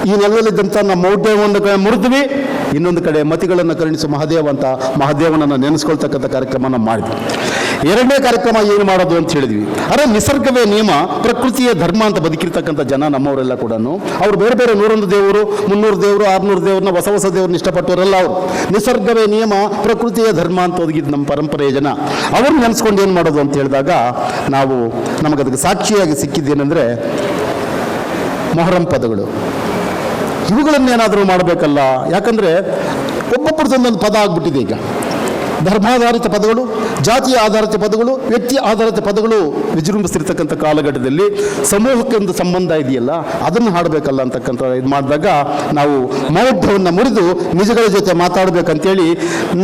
ಈ ನೆಲದಲ್ಲಿದ್ದಂಥ ನಮ್ಮ ಮೌಢ್ಯವನ್ನು ಮುರಿದ್ವಿ. ಇನ್ನೊಂದು ಕಡೆ ಮತಿಗಳನ್ನು ಕರುಣಿಸುವ ಮಹಾದೇವ ಅಂತ ಮಹಾದೇವನನ್ನು ನೆನೆಸ್ಕೊಳ್ತಕ್ಕಂಥ ಕಾರ್ಯಕ್ರಮನ ಮಾಡಿದ್ವಿ. 2ನೇ ಕಾರ್ಯಕ್ರಮ ಏನು ಮಾಡೋದು ಅಂತ ಹೇಳಿದ್ವಿ. ಅರೆ ನಿಸರ್ಗವೇ ನಿಯಮ, ಪ್ರಕೃತಿಯ ಧರ್ಮ ಅಂತ ಬದುಕಿರ್ತಕ್ಕಂಥ ಜನ ನಮ್ಮವರೆಲ್ಲ ಕೂಡ. ಅವರು ಬೇರೆ ಬೇರೆ 101 ದೇವರು, 300 ದೇವರು, 600 ದೇವ್ರನ್ನ, ಹೊಸ ದೇವ್ರನ್ನ ಇಷ್ಟಪಟ್ಟವರೆಲ್ಲ ಅವರು. ನಿಸರ್ಗವೇ ನಿಯಮ, ಪ್ರಕೃತಿಯ ಧರ್ಮ ಅಂತ ಒದಗಿದ್ದು ನಮ್ಮ ಪರಂಪರೆಯ ಜನ. ಅವ್ರನ್ನ ನೆನೆಸ್ಕೊಂಡು ಏನು ಮಾಡೋದು ಅಂತ ಹೇಳಿದಾಗ ನಮಗದಕ್ಕೆ ಸಾಕ್ಷಿಯಾಗಿ ಸಿಕ್ಕಿದ್ದೇನೆಂದರೆ ಮೊಹರಂ ಪದಗಳು. ಇವುಗಳನ್ನೇನಾದರೂ ಮಾಡಬೇಕಲ್ಲ. ಯಾಕಂದರೆ ಒಬ್ಬೊಬ್ಬರದೊಂದೊಂದು ಪದ ಆಗ್ಬಿಟ್ಟಿದೆ ಈಗ. ಧರ್ಮಾಧಾರಿತ ಪದಗಳು, ಜಾತಿಯ ಆಧಾರಿತ ಪದಗಳು, ವ್ಯಕ್ತಿ ಆಧಾರಿತ ಪದಗಳು ವಿಜೃಂಭಿಸ್ತಿರ್ತಕ್ಕಂಥ ಕಾಲಘಟ್ಟದಲ್ಲಿ ಸಮೂಹಕ್ಕೆ ಒಂದು ಸಂಬಂಧ ಇದೆಯಲ್ಲ, ಅದನ್ನು ಹಾಡಬೇಕಲ್ಲ ಅಂತಕ್ಕಂಥ ಇದು ಮಾಡಿದಾಗ ನಾವು ಮೌಢ್ಯವನ್ನು ಮುರಿದು ನಿಜಗಳ ಜೊತೆ ಮಾತಾಡಬೇಕಂತೇಳಿ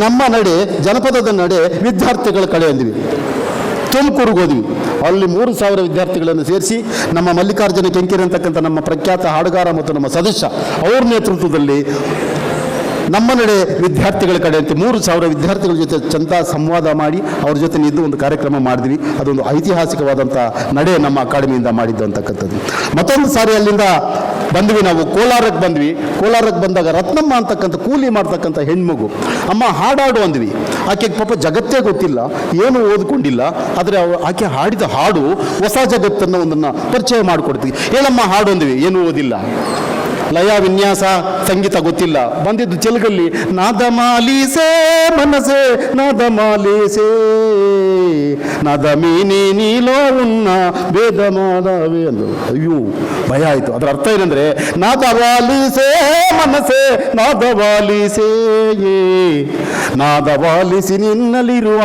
ನಮ್ಮ ನಡೆ, ಜನಪದದ ನಡೆ ವಿದ್ಯಾರ್ಥಿಗಳ ಕಡೆ ಅಂದ್ವಿ. ತುಮಕೂರಿಗೆ ಹೋದ್ವಿ. ಅಲ್ಲಿ 3,000 ವಿದ್ಯಾರ್ಥಿಗಳನ್ನು ಸೇರಿಸಿ ನಮ್ಮ ಮಲ್ಲಿಕಾರ್ಜುನ ಕೆಂಕೆರೆ ಅಂತಕ್ಕಂಥ ನಮ್ಮ ಪ್ರಖ್ಯಾತ ಹಾಡುಗಾರ ಮತ್ತು ನಮ್ಮ ಸದಸ್ಯ ಅವ್ರ ನೇತೃತ್ವದಲ್ಲಿ ನಮ್ಮ ನಡೆ ವಿದ್ಯಾರ್ಥಿಗಳ ಕಡೆ ಅಂತ 3,000 ವಿದ್ಯಾರ್ಥಿಗಳ ಜೊತೆ ಚಂದ ಸಂವಾದ ಮಾಡಿ ಅವ್ರ ಜೊತೆ ನಿದ್ದು ಒಂದು ಕಾರ್ಯಕ್ರಮ ಮಾಡಿದ್ವಿ. ಅದೊಂದು ಐತಿಹಾಸಿಕವಾದಂಥ ನಡೆ ನಮ್ಮ ಅಕಾಡೆಮಿಯಿಂದ ಮಾಡಿದ್ದು ಅಂತಕ್ಕಂಥದ್ದು. ಮತ್ತೊಂದು ಸಾರಿ ಅಲ್ಲಿಂದ ಬಂದ್ವಿ, ನಾವು ಕೋಲಾರಕ್ಕೆ ಬಂದ್ವಿ. ಕೋಲಾರಕ್ಕೆ ಬಂದಾಗ ರತ್ನಮ್ಮ ಅಂತಕ್ಕಂಥ ಕೂಲಿ ಮಾಡ್ತಕ್ಕಂಥ ಹೆಣ್ಮಗು, ಅಮ್ಮ ಹಾಡಾಡು ಅಂದ್ವಿ. ಆಕೆಗೆ ಪಾಪ ಜಗತ್ತೇ ಗೊತ್ತಿಲ್ಲ, ಏನು ಓದ್ಕೊಂಡಿಲ್ಲ, ಆದರೆ ಆಕೆ ಹಾಡಿದ ಹಾಡು ಹೊಸ ಜಗತ್ತನ್ನು ಒಂದನ್ನು ಪರಿಚಯ ಮಾಡಿಕೊಡ್ತೀವಿ. ಹೇಳಮ್ಮ ಹಾಡು ಅಂದ್ವಿ, ಏನೂ ಓದಿಲ್ಲ, ಲಯ ವಿನ್ಯಾಸ ಸಂಗೀತ ಗೊತ್ತಿಲ್ಲ. ಬಂದಿದ್ದು ತೆಲುಗಲ್ಲಿ ನಾದಮಾಲಿಸೇ ಮನಸೇ ನಾದಮಾಲಿಸೇ ನಾದಮೀನಿ ನೀಲೋ ಉನ್ನ ಭೇದ ಮಾಡವೇ ಅಂದರು. ಅಯ್ಯೋ ಭಯ ಆಯಿತು. ಅದರ ಅರ್ಥ ಏನಂದರೆ ನಾದವಾಲಿಸೇ ಮನಸೇ ನಾದವಾಲಿಸೇ ನಾದವಾಲಿಸಿ ನಿನ್ನಲ್ಲಿರುವ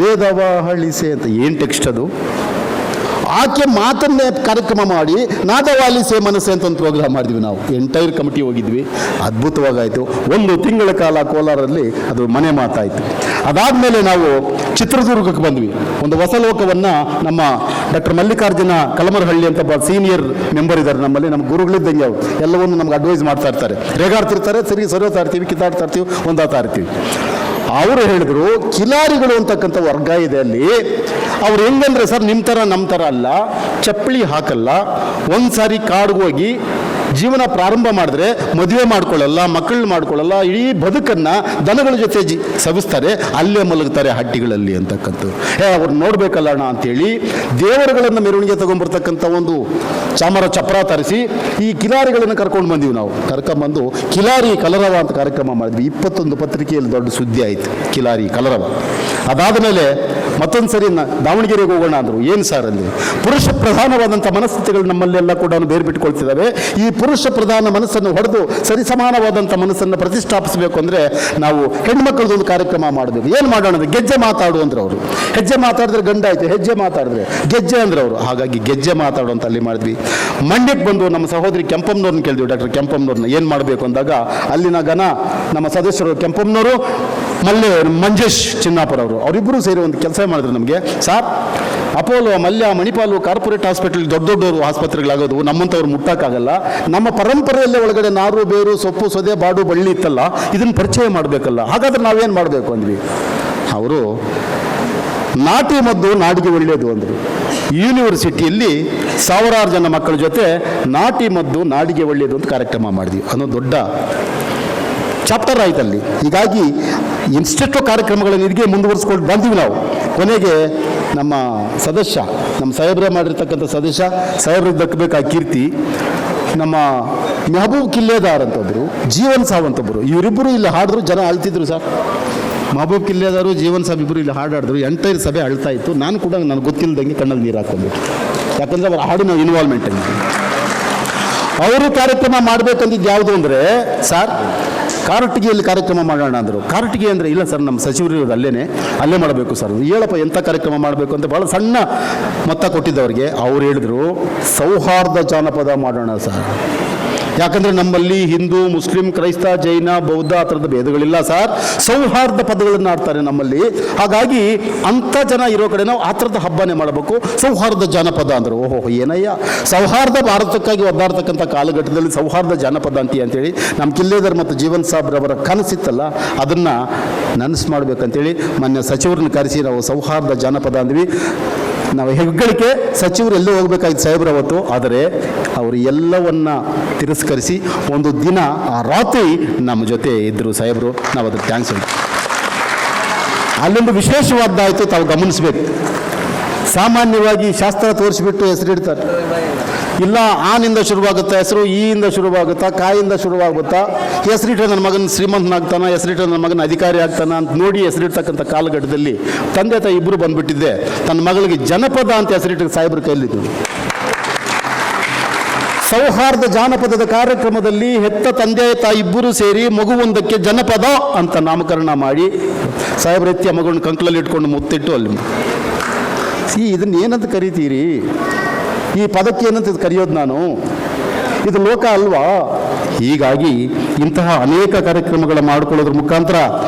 ಭೇದವ ಹಳಿಸೆ ಅಂತ. ಏನು ಟೆಕ್ಸ್ಟ್ ಅದು? ಆಕೆ ಮಾತನ್ನೇ ಕಾರ್ಯಕ್ರಮ ಮಾಡಿ ನಾದವಾಲಿಸೆ ಮನಸ್ಸೆ ಅಂತ ಒಂದು ಪ್ರೋಗ್ರಾಮ್ ಮಾಡಿದ್ವಿ ನಾವು. ಎಂಟೈರ್ ಕಮಿಟಿ ಹೋಗಿದ್ವಿ, ಅದ್ಭುತವಾಗಾಯಿತು. 1 ತಿಂಗಳ ಕಾಲ ಕೋಲಾರಲ್ಲಿ ಅದು ಮನೆ ಮಾತಾಯಿತು. ಅದಾದಮೇಲೆ ನಾವು ಚಿತ್ರದುರ್ಗಕ್ಕೆ ಬಂದ್ವಿ. ಒಂದು ಹೊಸ ಲೋಕವನ್ನು ನಮ್ಮ ಡಾಕ್ಟರ್ ಮಲ್ಲಿಕಾರ್ಜುನ ಕಲಮರಹಳ್ಳಿ ಅಂತ ಒಬ್ಬ ಸೀನಿಯರ್ ಮೆಂಬರ್ ಇದ್ದಾರೆ ನಮ್ಮಲ್ಲಿ, ನಮ್ಮ ಗುರುಗಳಿದ್ದಂಗೆ ಅವರು ಎಲ್ಲವನ್ನು ನಮ್ಗೆ ಅಡ್ವೈಸ್ ಮಾಡ್ತಾ ಇರ್ತಾರೆ, ರೇಗಾಡ್ತಿರ್ತಾರೆ, ಸರಿಯೋತಾ ಇರ್ತೀವಿ, ಕಿತ್ತಾಡ್ತಾ ಇರ್ತೀವಿ, ಒಂದಾಗ್ತಾ ಇರ್ತೀವಿ. ಅವರು ಹೇಳಿದ್ರು ಕಿಲಾರಿಗಳು ಅಂತಕ್ಕಂಥ ವರ್ಗ ಇದೆ ಅಲ್ಲಿ. ಅವ್ರು ಹೆಂಗಂದ್ರೆ ಸರ್ ನಿಮ್ಮ ಥರ ನಮ್ಮ ಥರ ಅಲ್ಲ, ಚಪ್ಪಲಿ ಹಾಕಲ್ಲ, ಒಂದು ಸಾರಿ ಕಾಡ್ಗೆ ಹೋಗಿ ಜೀವನ ಪ್ರಾರಂಭ ಮಾಡಿದ್ರೆ ಮದುವೆ ಮಾಡ್ಕೊಳ್ಳಲ್ಲ, ಮಕ್ಕಳು ಮಾಡ್ಕೊಳ್ಳಲ್ಲ, ಇಡೀ ಬದುಕನ್ನು ದನಗಳ ಜೊತೆ ಸವಿಸ್ತಾರೆ, ಅಲ್ಲೇ ಮಲಗ್ತಾರೆ ಹಟ್ಟಿಗಳಲ್ಲಿ ಅಂತಕ್ಕಂಥದ್ದು. ಅವ್ರು ನೋಡ್ಬೇಕಲ್ಲ ಅಣ್ಣ ಅಂತೇಳಿ ದೇವರುಗಳನ್ನು ಮೆರವಣಿಗೆ ತಗೊಂಡ್ಬರ್ತಕ್ಕಂಥ ಒಂದು ಚಾಮರ ಚಪ್ರ ತರಿಸಿ ಈ ಕಿಲಾರಿಗಳನ್ನು ಕರ್ಕೊಂಡು ಬಂದೀವಿ ನಾವು. ಕರ್ಕೊಂಬಂದು ಕಿಲಾರಿ ಕಲರವ ಅಂತ ಕಾರ್ಯಕ್ರಮ ಮಾಡಿದ್ವಿ. 21 ಪತ್ರಿಕೆಯಲ್ಲಿ ದೊಡ್ಡ ಸುದ್ದಿ ಆಯಿತು ಕಿಲಾರಿ ಕಲರವ. ಅದಾದ ಮೇಲೆ ಮತ್ತೊಂದು ಸರಿ ದಾವಣಗೆರೆಗೆ ಹೋಗೋಣ ಅಂದರು. ಏನು ಸರ್ ಅಲ್ಲಿ ಪುರುಷ ಪ್ರಧಾನವಾದಂಥ ಮನಸ್ಥಿತಿಗಳು ನಮ್ಮಲ್ಲೆಲ್ಲ ಕೂಡ ಬೇರೆ ಬಿಟ್ಕೊಳ್ತಿದ್ದಾವೆ. ಈ ಪುರುಷ ಪ್ರಧಾನ ಮನಸ್ಸನ್ನು ಹೊಡೆದು ಸರಿಸಮಾನವಾದಂಥ ಮನಸ್ಸನ್ನು ಪ್ರತಿಷ್ಠಾಪಿಸಬೇಕು ಅಂದರೆ ನಾವು ಹೆಣ್ಮಕ್ಳದೊಂದು ಕಾರ್ಯಕ್ರಮ ಮಾಡಬೇಕು. ಏನು ಮಾಡೋಣ ಅಂದರೆ ಗೆಜ್ಜೆ ಮಾತಾಡು ಅಂದ್ರೆ ಅವರು. ಹೆಜ್ಜೆ ಮಾತಾಡಿದ್ರೆ ಗಂಡ ಆಯಿತು, ಹೆಜ್ಜೆ ಮಾತಾಡಿದ್ರೆ ಗೆಜ್ಜೆ ಅಂದ್ರೆ ಅವರು. ಹಾಗಾಗಿ ಗೆಜ್ಜೆ ಮಾತಾಡು ಅಂತ ಅಲ್ಲಿ ಮಾಡಿದ್ವಿ. ಮಂಡ್ಯಕ್ಕೆ ಬಂದು ನಮ್ಮ ಸಹೋದರಿ ಕೆಂಪಮ್ಮನವ್ರನ್ನ ಕೇಳಿದ್ವಿ, ಡಾಕ್ಟರ್ ಕೆಂಪಮ್ಮನವ್ರನ್ನ ಏನು ಮಾಡಬೇಕು ಅಂದಾಗ ಅಲ್ಲಿನ ಘನ ನಮ್ಮ ಸದಸ್ಯರು ಕೆಂಪಮ್ಮನವರು ಮಂಜೇಶ್ ಚಿನ್ನಾಪುರ ಅವರಿಬ್ಬರು ಸೇರಿ ಒಂದು ಕೆಲಸ ಮಾಡಿದ್ರು ನಮಗೆ. Sir, Apollo, Mallya, Manipal, corporate hospital ದೊಡ್ಡವರು ಆಸ್ಪತ್ರೆಗಳಾಗೋದು ನಮ್ಮಂಥವ್ರು ಮುಟ್ಟಕ್ಕಾಗಲ್ಲ. ನಮ್ಮ ಪರಂಪರೆಯಲ್ಲೇ ಒಳಗಡೆ ನಾರು, ಬೇರು, ಸೊಪ್ಪು, ಸೊದೆ, ಬಾಡು, ಬಳ್ಳಿ ಇತ್ತಲ್ಲ, ಇದನ್ನು ಪರಿಚಯ ಮಾಡಬೇಕಲ್ಲ. ಹಾಗಾದ್ರೆ ನಾವೇನು ಮಾಡಬೇಕು ಅಂದ್ವಿ. ಅವರು ನಾಟಿ ಮದ್ದು ನಾಡಿಗೆ ಒಳ್ಳೆಯದು ಅಂದರು. ಯೂನಿವರ್ಸಿಟಿಯಲ್ಲಿ 1000 ಜನ ಮಕ್ಕಳ ಜೊತೆ ನಾಟಿ ಮದ್ದು ನಾಡಿಗೆ ಒಳ್ಳೆಯದು ಅಂತ ಕಾರ್ಯಕ್ರಮ ಮಾಡಿದ್ವಿ. ಅನ್ನೋ ದೊಡ್ಡ ಚಾಪ್ಟರ್ ಆಯ್ತಲ್ಲಿ. ಹೀಗಾಗಿ ಇನ್ಸ್ಟಿಟ್ಯೂಟ್ ಕಾರ್ಯಕ್ರಮಗಳನ್ನು ಇದಕ್ಕೆ ಮುಂದುವರಿಸ್ಕೊಂಡು ಬಂದೀವಿ ನಾವು. ಕೊನೆಗೆ ನಮ್ಮ ಸದಸ್ಯ, ನಮ್ಮ ಸಾಹೇಬ್ರೆ ಮಾಡಿರ್ತಕ್ಕಂಥ ಸದಸ್ಯ, ಸಾಹೇಬ್ರಿಗೆ ದಕ್ಕಬೇಕಾದ ಕೀರ್ತಿ ನಮ್ಮ ಮೆಹಬೂಬ್ ಕಿಲ್ಲೇದಾರ್ ಅಂತೊಬ್ಬರು, ಜೀವನ್ ಸಾವಂತ್ ಒಬ್ಬರು, ಇವರಿಬ್ಬರು ಇಲ್ಲಿ ಹಾಡಿದ್ರು, ಜನ ಅಳ್ತಿದ್ರು ಸರ್. ಮಹಬೂಬ್ ಕಿಲ್ಲೇದಾರು, ಜೀವನ್ ಸಾಬ್ ಇಬ್ಬರು ಇಲ್ಲಿ ಹಾಡಾಡಿದ್ರು. ಎಂಟೈರ್ ಸಭೆ ಅಳ್ತಾ ಇತ್ತು. ನಾನು ಕೂಡ ನನಗೆ ಗೊತ್ತಿಲ್ಲದಂಗೆ ಕಣ್ಣಲ್ಲಿ ನೀರು ಹಾಕ್ಕೊಂಡ್ಬಿಟ್ಟು, ಯಾಕಂದರೆ ಅವರ ಹಾಡಿನ ಇನ್ವಾಲ್ವ್ಮೆಂಟ್ ಅಂತ. ಅವರು ಕಾರ್ಯಕ್ರಮ ಮಾಡಬೇಕಂದಿದ್ದು ಯಾವುದು ಅಂದರೆ, ಸರ್ ಕಾರಟಗಿಯಲ್ಲಿ ಕಾರ್ಯಕ್ರಮ ಮಾಡೋಣ ಅಂದರು. ಕಾರಟಗಿ ಅಂದರೆ ಇಲ್ಲ ಸರ್, ನಮ್ಮ ಸಚಿವರು ಇರೋದು ಅಲ್ಲೇ ಮಾಡಬೇಕು ಸರ್. ಹೇಳಪ್ಪ ಎಂಥ ಕಾರ್ಯಕ್ರಮ ಮಾಡಬೇಕು ಅಂತ ಭಾಳ ಸಣ್ಣ ಮೊತ್ತ ಕೊಟ್ಟಿದ್ದವ್ರಿಗೆ. ಅವ್ರು ಹೇಳಿದ್ರು ಸೌಹಾರ್ದ ಜಾನಪದ ಮಾಡೋಣ ಸರ್. ಯಾಕಂದರೆ ನಮ್ಮಲ್ಲಿ ಹಿಂದೂ, ಮುಸ್ಲಿಂ, ಕ್ರೈಸ್ತ, ಜೈನ, ಬೌದ್ಧ ಆ ಥರದ ಭೇದಗಳಿಲ್ಲ ಸರ್. ಸೌಹಾರ್ದ ಪದಗಳನ್ನು ಆಡ್ತಾರೆ ನಮ್ಮಲ್ಲಿ. ಹಾಗಾಗಿ ಅಂಥ ಜನ ಇರೋ ಕಡೆ ನಾವು ಆ ಥರದ ಹಬ್ಬನೇ ಮಾಡಬೇಕು, ಸೌಹಾರ್ದ ಜಾನಪದ ಅಂದರು. ಓಹೋ ಏನಯ್ಯ, ಸೌಹಾರ್ದ ಭಾರತಕ್ಕಾಗಿ ಒದ್ದಾಡ್ತಕ್ಕಂಥ ಕಾಲಘಟ್ಟದಲ್ಲಿ ಸೌಹಾರ್ದ ಜಾನಪದ ಅಂತೇಳಿ ನಮ್ಮ ಕಿಲ್ಲೇದಾರ್ ಮತ್ತು ಜೀವನ್ ಸಾಬ್ರವರ ಕನಸಿತ್ತಲ್ಲ, ಅದನ್ನು ನನಸು ಮಾಡಬೇಕಂತೇಳಿ ಮಾನ್ಯ ಸಚಿವರನ್ನ ಕರೆಸಿ ನಾವು ಸೌಹಾರ್ದ ಜಾನಪದ ಅಂದ್ವಿ. ನಾವು ಹೆಗ್ಗಳಿಕೆ ಸಚಿವರು ಎಲ್ಲೂ ಹೋಗ್ಬೇಕಾಗಿತ್ತು ಸಾಹೇಬ್ರು ಅವತ್ತು. ಆದರೆ ಅವರು ಎಲ್ಲವನ್ನ ತಿರಸ್ಕರಿಸಿ ಒಂದು ದಿನ ಆ ರಾತ್ರಿ ನಮ್ಮ ಜೊತೆ ಇದ್ದರು ಸಾಹೇಬರು. ನಾವು ಅದಕ್ಕೆ ಥ್ಯಾಂಕ್ಸ್ ಹೇಳ್ತೀವಿ. ಅಲ್ಲೊಂದು ವಿಶೇಷವಾದ್ದಾಯಿತು, ತಾವು ಗಮನಿಸಬೇಕು. ಸಾಮಾನ್ಯವಾಗಿ ಶಾಸ್ತ್ರ ತೋರಿಸಿಬಿಟ್ಟು ಹೆಸರಿಡ್ತಾರೆ. ಇಲ್ಲ ಆನಿಂದ ಶುರುವಾಗುತ್ತಾ ಹೆಸರು, ಈಯಿಂದ ಶುರುವಾಗುತ್ತಾ, ಕಾಯಿಂದ ಶುರುವಾಗುತ್ತಾ, ಹೆಸರಿಟ್ರೆ ನನ್ನ ಮಗನ ಶ್ರೀಮಂತನಾಗ್ತಾನ, ಹೆಸರಿಟ್ರೆ ನನ್ನ ಮಗನ ಅಧಿಕಾರಿ ಆಗ್ತಾನ ಅಂತ ನೋಡಿ ಹೆಸರಿಡ್ತಕ್ಕಂಥ ಕಾಲಘಟ್ಟದಲ್ಲಿ ತಂದೆ ತಾಯಿ ಇಬ್ಬರು ಬಂದುಬಿಟ್ಟಿದ್ದೆ. ತನ್ನ ಮಗಳಿಗೆ ಜನಪದ ಅಂತ ಹೆಸರಿಟ್ಟು ಸಾಹೇಬ್ರ ಕೈಲಿದ್ದು. ಸೌಹಾರ್ದ ಜಾನಪದದ ಕಾರ್ಯಕ್ರಮದಲ್ಲಿ ಹೆತ್ತ ತಂದೆ ತಾಯಿ ಇಬ್ಬರು ಸೇರಿ ಮಗುವೊಂದಕ್ಕೆ ಜನಪದ ಅಂತ ನಾಮಕರಣ ಮಾಡಿ ಸಾಹೇಬ್ರ ಎತ್ತಿ ಮಗುವನ್ನು ಕಂಕಳಲ್ಲಿ ಇಟ್ಕೊಂಡು ಮುತ್ತಿಟ್ಟು ಅಲ್ಲಿ ಇದನ್ನು ಏನಂತ ಕರಿತೀರಿ, ಈ ಪದಕ್ಕೆ ಏನಂತ ಕರೆಯೋದು ನಾನು, ಇದು ಲೋಕ ಅಲ್ವಾ? ಹೀಗಾಗಿ ಇಂತಹ ಅನೇಕ ಕಾರ್ಯಕ್ರಮಗಳ ಮಾಡಿಕೊಳ್ಳೋದ್ರ ಮುಖಾಂತರ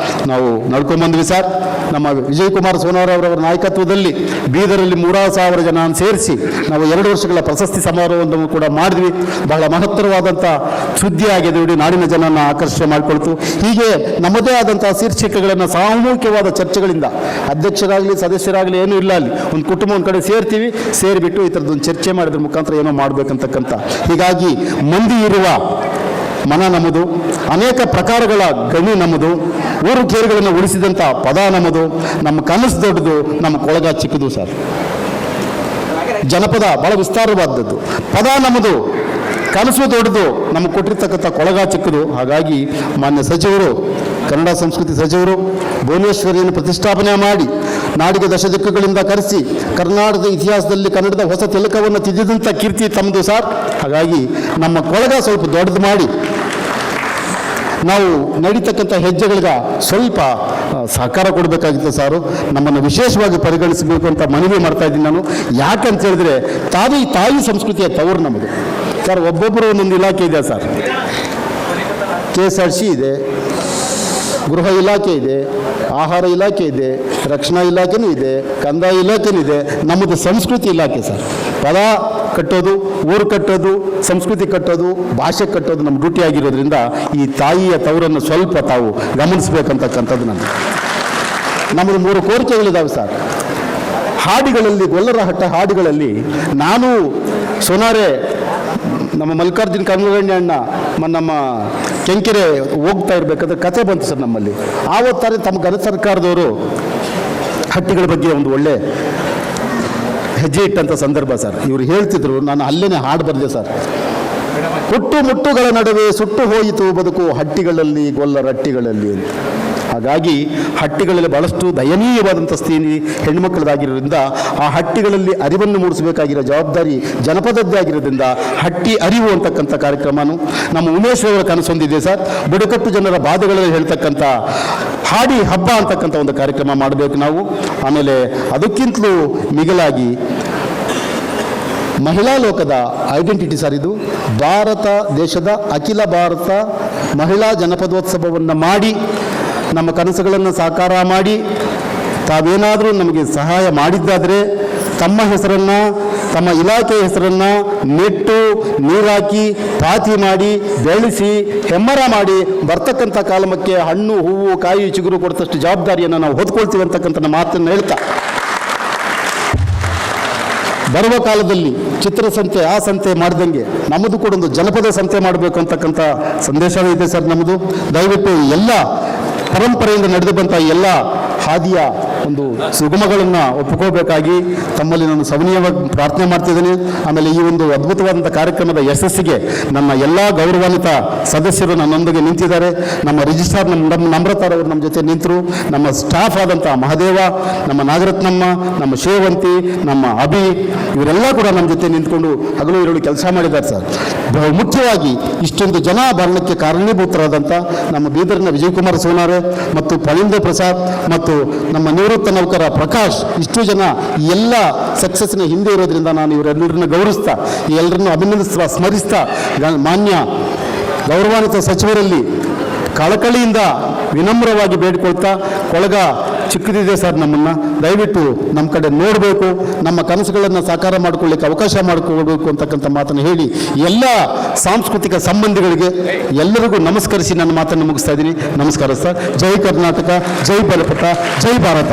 ನಾವು ನಡ್ಕೊಂಡ್ಬಂದ್ವಿ ಸರ್. ನಮ್ಮ ವಿಜಯಕುಮಾರ್ ಸೋನಾರವರವರ ನಾಯಕತ್ವದಲ್ಲಿ ಬೀದರಲ್ಲಿ 3,000 ಜನ ಸೇರಿಸಿ ನಾವು 2 ವರ್ಷಗಳ ಪ್ರಶಸ್ತಿ ಸಮಾರೋಹವನ್ನು ಕೂಡ ಮಾಡಿದ್ವಿ. ಬಹಳ ಮಹತ್ತರವಾದಂಥ ಸುದ್ದಿ ಆಗಿದೆ. ನೋಡಿ, ನಾಡಿನ ಜನನ ಆಕರ್ಷಣೆ ಮಾಡಿಕೊಳ್ತು. ಹೀಗೆ ನಮ್ಮದೇ ಆದಂಥ ಶೀರ್ಷಿಕೆಗಳನ್ನು ಸಾಮೂಹಿಕವಾದ ಚರ್ಚೆಗಳಿಂದ, ಅಧ್ಯಕ್ಷರಾಗಲಿ ಸದಸ್ಯರಾಗಲಿ ಏನೂ ಇಲ್ಲ, ಅಲ್ಲಿ ಒಂದು ಕುಟುಂಬ ಒಂದು ಕಡೆ ಸೇರ್ತೀವಿ, ಸೇರಿಬಿಟ್ಟು ಈ ಥರದ್ದೊಂದು ಚರ್ಚೆ ಮಾಡೋದ್ರ ಮುಖಾಂತರ ಏನೋ ಮಾಡಬೇಕಂತಕ್ಕಂಥ. ಹೀಗಾಗಿ ಮಂದಿ ಇರುವ ಮನ ನಮ್ಮದು, ಅನೇಕ ಪ್ರಕಾರಗಳ ಗಣಿ ನಮ್ಮದು, ಊರು ಕೇರಿಗಳನ್ನು ಉಳಿಸಿದಂಥ ಪದ ನಮ್ಮದು, ನಮ್ಮ ಕನಸು ದೊಡ್ಡದು, ನಮ್ಮ ಕೊಳಗ ಚಿಕ್ಕದು ಸರ್. ಜನಪದ ಬಹಳ ವಿಸ್ತಾರವಾದದ್ದು, ಪದ ನಮ್ಮದು, ಕನಸು ದೊಡ್ಡದು, ನಮಗೆ ಕೊಟ್ಟಿರ್ತಕ್ಕಂಥ ಕೊಳಗ ಚಿಕ್ಕದು. ಹಾಗಾಗಿ ಮಾನ್ಯ ಸಚಿವರು, ಕನ್ನಡ ಸಂಸ್ಕೃತಿ ಸಚಿವರು ಭುವನೇಶ್ವರಿಯನ್ನು ಪ್ರತಿಷ್ಠಾಪನೆ ಮಾಡಿ ನಾಡಿಗೆ ದಶದಿಕ್ಕುಗಳಿಂದ ಕರೆಸಿ ಕರ್ನಾಟಕದ ಇತಿಹಾಸದಲ್ಲಿ ಕನ್ನಡದ ಹೊಸ ತಿಲಕವನ್ನು ತಿದ್ದಿದಂಥ ಕೀರ್ತಿ ತಮ್ಮದು ಸರ್. ಹಾಗಾಗಿ ನಮ್ಮ ಕೊಳಗ ಸ್ವಲ್ಪ ದೊಡ್ಡದು ಮಾಡಿ ನಾವು ನಡೀತಕ್ಕಂಥ ಹೆಜ್ಜೆಗಳಿಗೆ ಸ್ವಲ್ಪ ಸಹಕಾರ ಕೊಡಬೇಕಾಗಿತ್ತು ಸಾರು. ನಮ್ಮನ್ನು ವಿಶೇಷವಾಗಿ ಪರಿಗಣಿಸಬೇಕು ಅಂತ ಮನವಿ ಮಾಡ್ತಾ ಇದ್ದೀನಿ ನಾನು. ಯಾಕಂತ ಹೇಳಿದ್ರೆ ತಾಯಿ ಸಂಸ್ಕೃತಿಯ ತವರು ನಮ್ಮದು ಸರ್. ಒಬ್ಬೊಬ್ಬರು ಒಂದೊಂದು ಇಲಾಖೆ ಇದೆ ಸರ್. KSRC ಇದೆ, ಗೃಹ ಇಲಾಖೆ ಇದೆ, ಆಹಾರ ಇಲಾಖೆ ಇದೆ, ರಕ್ಷಣಾ ಇಲಾಖೆನೂ ಇದೆ, ಕಂದಾಯ ಇಲಾಖೆನೂ ಇದೆ. ನಮ್ಮದು ಸಂಸ್ಕೃತಿ ಇಲಾಖೆ ಸರ್. ಪದ ಕಟ್ಟೋದು, ಊರು ಕಟ್ಟೋದು, ಸಂಸ್ಕೃತಿ ಕಟ್ಟೋದು, ಭಾಷೆ ಕಟ್ಟೋದು ನಮ್ಮ ಡ್ಯೂಟಿ ಆಗಿರೋದ್ರಿಂದ ಈ ತಾಯಿಯ ತವರನ್ನು ಸ್ವಲ್ಪ ತಾವು ಗಮನಿಸಬೇಕಂತಕ್ಕಂಥದ್ದು ನಮ್ಮದು 3 ಕೋರಿಕೆಗಳಿದ್ದಾವೆ ಸರ್. ಹಾಡಿಗಳಲ್ಲಿ, ಗೊಲ್ಲರಹಟ್ಟ ಹಾಡಿಗಳಲ್ಲಿ ನಾನು ಸೋನಾರೆ ನಮ್ಮ ಮಲ್ಲಿಕಾರ್ಜುನ ಕಮಲಗಂಡಿ ಅಣ್ಣ ನಮ್ಮ ಕೆಂಕೆರೆ ಹೋಗ್ತಾ ಇರಬೇಕಾದ್ರೆ ಕತೆ ಬಂತು ಸರ್ ನಮ್ಮಲ್ಲಿ. ಆವತ್ತಾರೆ ತಮ್ಮ ಘನ ಸರ್ಕಾರದವರು ಹಟ್ಟಿಗಳ ಬಗ್ಗೆ ಒಂದು ಒಳ್ಳೆ ಹೆಜ್ಜೆ ಇಟ್ಟಂಥ ಸಂದರ್ಭ ಸರ್. ಇವರು ಹೇಳ್ತಿದ್ರು, ನಾನು ಅಲ್ಲೇನೆ ಹಾಡು ಬರೆದೆ ಸರ್. ಹುಟ್ಟು ಮುಟ್ಟುಗಳ ನಡುವೆ ಸುಟ್ಟು ಹೋಯಿತು ಬದುಕು ಹಟ್ಟಿಗಳಲ್ಲಿ, ಗೊಲ್ಲರಟ್ಟಿಗಳಲ್ಲಿ. ಹಾಗಾಗಿ ಹಟ್ಟಿಗಳಲ್ಲಿ ಭಾಳಷ್ಟು ದಯನೀಯವಾದಂಥ ಸ್ಥಿತಿ ಹೆಣ್ಣುಮಕ್ಕಳದಾಗಿರೋದ್ರಿಂದ ಆ ಹಟ್ಟಿಗಳಲ್ಲಿ ಅರಿವನ್ನು ಮೂಡಿಸಬೇಕಾಗಿರೋ ಜವಾಬ್ದಾರಿ ಜನಪದದ್ದೇ ಆಗಿರೋದ್ರಿಂದ ಹಟ್ಟಿ ಅರಿವು ಅಂತಕ್ಕಂಥ ಕಾರ್ಯಕ್ರಮನೂ ನಮ್ಮ ಉಮೇಶ್ ಅವರ ಕನಸೊಂದಿದೆ ಸರ್. ಬುಡಕಟ್ಟು ಜನರ ಬಾಧೆಗಳಲ್ಲಿ ಹೇಳ್ತಕ್ಕಂಥ ಹಾಡಿ ಹಬ್ಬ ಅಂತಕ್ಕಂಥ ಒಂದು ಕಾರ್ಯಕ್ರಮ ಮಾಡಬೇಕು ನಾವು. ಆಮೇಲೆ ಅದಕ್ಕಿಂತಲೂ ಮಿಗಿಲಾಗಿ ಮಹಿಳಾ ಲೋಕದ ಐಡೆಂಟಿಟಿ ಸರ್. ಇದು ಭಾರತ ದೇಶದ ಅಖಿಲ ಭಾರತ ಮಹಿಳಾ ಜನಪದೋತ್ಸವವನ್ನು ಮಾಡಿ ನಮ್ಮ ಕನಸುಗಳನ್ನು ಸಾಕಾರ ಮಾಡಿ ತಾವೇನಾದರೂ ನಮಗೆ ಸಹಾಯ ಮಾಡಿದ್ದಾದರೆ ತಮ್ಮ ಹೆಸರನ್ನು, ತಮ್ಮ ಇಲಾಖೆಯ ಹೆಸರನ್ನು ನೆಟ್ಟು ನೀರಾಕಿ ಪಾತಿ ಮಾಡಿ ಬೆಳೆಸಿ ಹೆಮ್ಮರ ಮಾಡಿ ಬರ್ತಕ್ಕಂಥ ಕಾಲಮಕ್ಕೆ ಹಣ್ಣು ಹೂವು ಕಾಯಿ ಚಿಗುರು ಕೊಡ್ತಷ್ಟು ಜವಾಬ್ದಾರಿಯನ್ನು ನಾವು ಹೊತ್ಕೊಳ್ತೀವಿ ಅಂತಕ್ಕಂಥ ಮಾತನ್ನು ಹೇಳ್ತಾ, ಬರುವ ಕಾಲದಲ್ಲಿ ಚಿತ್ರಸಂತೆ ಆ ಸಂತೆ ಮಾಡ್ದಂಗೆ ನಮ್ಮದು ಕೂಡ ಒಂದು ಜನಪದ ಸಂತೆ ಮಾಡಬೇಕು ಅಂತಕ್ಕಂಥ ಸಂದೇಶವೇ ಇದೆ ಸರ್ ನಮ್ಮದು. ದಯವಿಟ್ಟು ಎಲ್ಲ ಪರಂಪರೆಯಿಂದ ನಡೆದು ಬಂಥ ಎಲ್ಲ ಹಾದಿಯ ಒಂದು ಸುಗಮಗಳನ್ನು ಒಪ್ಪಿಕೋಬೇಕಾಗಿ ತಮ್ಮಲ್ಲಿ ನಾನು ಸವಿನಯವಾಗಿ ಪ್ರಾರ್ಥನೆ ಮಾಡ್ತಿದ್ದೇನೆ. ಆಮೇಲೆ ಈ ಒಂದು ಅದ್ಭುತವಾದಂಥ ಕಾರ್ಯಕ್ರಮದ ಯಶಸ್ಸಿಗೆ ನನ್ನ ಎಲ್ಲ ಗೌರವಾನ್ವಿತ ಸದಸ್ಯರು ನನ್ನೊಂದಿಗೆ ನಿಂತಿದ್ದಾರೆ. ನಮ್ಮ ರಿಜಿಸ್ಟ್ರಾರ್ ನಮ್ಮ ನಮ್ರತಾರವರು ನಮ್ಮ ಜೊತೆ ನಿಂತರು. ನಮ್ಮ ಸ್ಟಾಫ್ ಆದಂಥ ಮಹದೇವ, ನಮ್ಮ ನಾಗರತ್ನಮ್ಮ, ನಮ್ಮ ಶೇವಂತಿ, ನಮ್ಮ ಅಭಿ, ಇವರೆಲ್ಲ ಕೂಡ ನಮ್ಮ ಜೊತೆ ನಿಂತ್ಕೊಂಡು ಹಗಲು ಇರಲು ಕೆಲಸ ಮಾಡಿದ್ದಾರೆ ಸರ್. ಮುಖ್ಯವಾಗಿ ಇಷ್ಟೊಂದು ಜನ ಭರಣಕ್ಕೆ ಕಾರಣೀಭೂತರಾದಂಥ ನಮ್ಮ ಬೀದರ್ನ ವಿಜಯಕುಮಾರ್ ಸೋನಾರೆ ಮತ್ತು ಫಳೀಂದ್ರ ಪ್ರಸಾದ್ ಮತ್ತು ನಮ್ಮ ನಿವೃತ್ತ ನೌಕರ ಪ್ರಕಾಶ್, ಇಷ್ಟು ಜನ ಎಲ್ಲ ಸಕ್ಸಸ್ನ ಹಿಂದೆ ಇರೋದ್ರಿಂದ ನಾನು ಇವರೆಲ್ಲರನ್ನ ಗೌರವಿಸ್ತಾ, ಈ ಎಲ್ಲರನ್ನು ಅಭಿನಂದಿಸ್ತಾ, ಸ್ಮರಿಸ್ತಾ, ಮಾನ್ಯ ಗೌರವಾನ್ವಿತ ಸಚಿವರಲ್ಲಿ ಕಳಕಳಿಯಿಂದ ವಿನಮ್ರವಾಗಿ ಬೇಡಿಕೊಳ್ತಾ, ಕೊಳಗ ಚಿಕ್ಕದಿದೆ ಸರ್, ನಮ್ಮನ್ನು ದಯವಿಟ್ಟು ನಮ್ಮ ಕಡೆ ನೋಡಬೇಕು, ನಮ್ಮ ಕನಸುಗಳನ್ನು ಸಾಕಾರ ಮಾಡಿಕೊಳ್ಳಿಕ್ಕೆ ಅವಕಾಶ ಮಾಡಿಕೊಳ್ಬೇಕು ಅಂತಕ್ಕಂಥ ಮಾತನ್ನು ಹೇಳಿ ಎಲ್ಲ ಸಾಂಸ್ಕೃತಿಕ ಸಂಬಂಧಿಗಳಿಗೆ ಎಲ್ಲರಿಗೂ ನಮಸ್ಕರಿಸಿ ನನ್ನ ಮಾತನ್ನು ಮುಗಿಸ್ತಾ ಇದ್ದೀನಿ. ನಮಸ್ಕಾರ ಸರ್. ಜೈ ಕರ್ನಾಟಕ, ಜೈ ಬಲಪಟ, ಜೈ ಭಾರತ.